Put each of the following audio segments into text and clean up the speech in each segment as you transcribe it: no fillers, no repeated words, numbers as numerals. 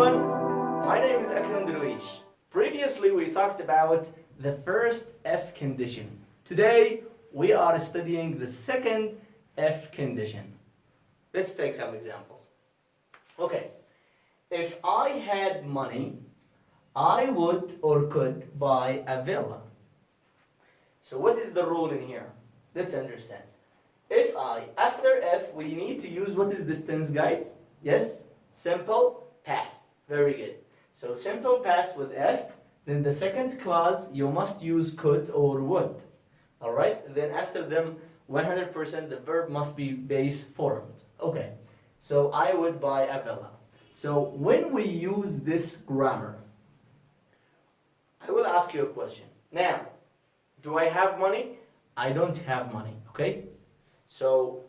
everyone, my name is Darweesh. Previously we talked about the first F condition. Today we are studying the second F condition. Let's take some examples. Okay, if I had money, I would or could buy a villa. So what is the rule in here? Let's understand. If I, after F, we need to use what is this tense, guys? Yes? Simple past. Very good. So simple past with F, then the second clause you must use could or would. Alright? Then after them, 100% the verb must be base formed. Okay. So I would buy a villa. So when we use this grammar, I will ask you a question. Now, do I have money? I don't have money. Okay? So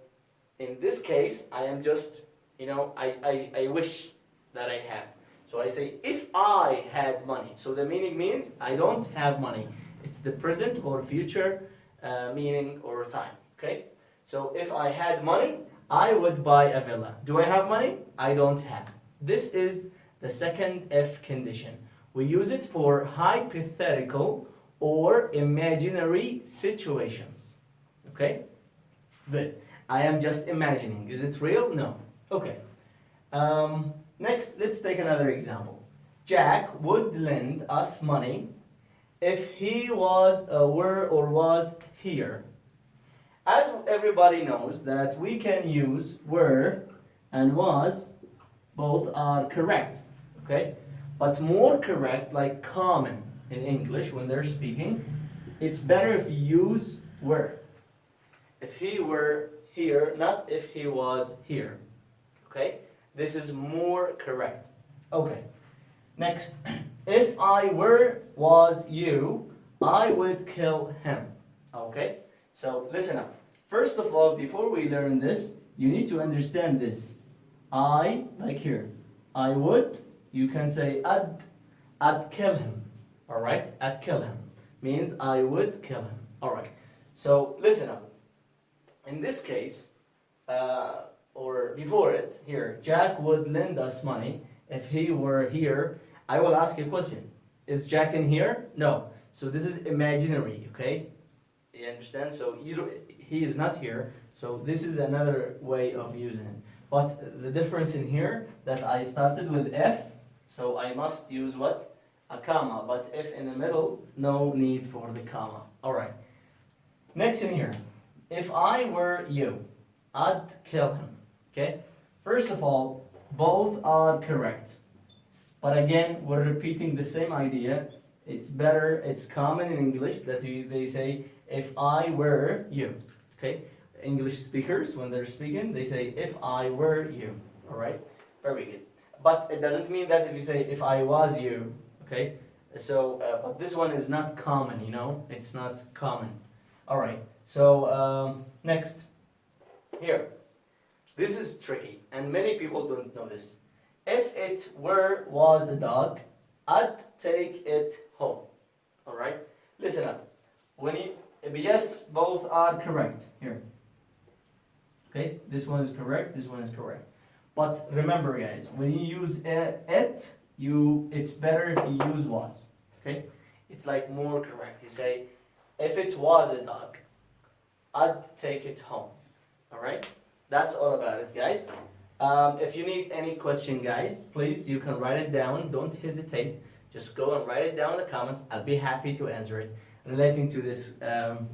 in this case, I am just, I wish that I have. So I say, if I had money. So the meaning means I don't have money. It's the present or future meaning or time. Okay? So if I had money, I would buy a villa. Do I have money? I don't have. This is the second F condition. We use it for hypothetical or imaginary situations. Okay? Good. I am just imagining. Is it real? No. Okay. Next, let's take another example. Jack would lend us money if he was, were, or was here. As everybody knows that we can use were and was, both are correct. Okay? But more correct, like common in English when they're speaking, it's better if you use were. If he were here, not if he was here. Okay? This is more correct. Okay. Next. If I was you, I would kill him. Okay? So listen up. First of all, before we learn this, you need to understand this. I, like here. I would, you can say I'd kill him. Alright? I'd kill him. Means I would kill him. Alright. So listen up. In this case, or before it, here, Jack would lend us money if he were here. I will ask you a question. Is Jack in here? No. So this is imaginary, okay? You understand? So he is not here. So this is another way of using it. But the difference in here, that I started with F, so I must use what? A comma. But if in the middle, no need for the comma. Alright. Next in here. If I were you, I'd kill him. Okay? First of all, both are correct. But again, we're repeating the same idea. It's better, it's common in English that they say, if I were you. Okay? English speakers, when they're speaking, they say, if I were you. Alright? Very good. But it doesn't mean that if you say, if I was you. Okay? So, but this one is not common, It's not common. Alright. So, next. Here. This is tricky, and many people don't know this. If it was a dog, I'd take it home. Alright? Listen up. Yes, both are correct. Here. Okay? This one is correct, this one is correct. But remember, guys, when you use it, it's better if you use was. Okay? It's like more correct. You say, if it was a dog, I'd take it home. Alright? That's all about it, guys. If you need any question, guys, please, you can write it down. Don't hesitate. Just go and write it down in the comment. I'll be happy to answer it relating to this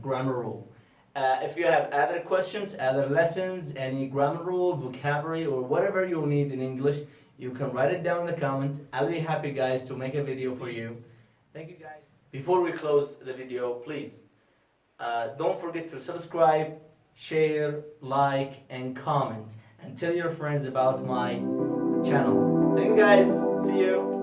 grammar rule. If you have other questions, other lessons, any grammar rule, vocabulary, or whatever you need in English, you can write it down in the comment. I'll be happy, guys, to make a video for you. Thank you, guys. Before we close the video, please, don't forget to subscribe, share, like, and comment. And tell your friends about my channel. Thank you, guys. See you.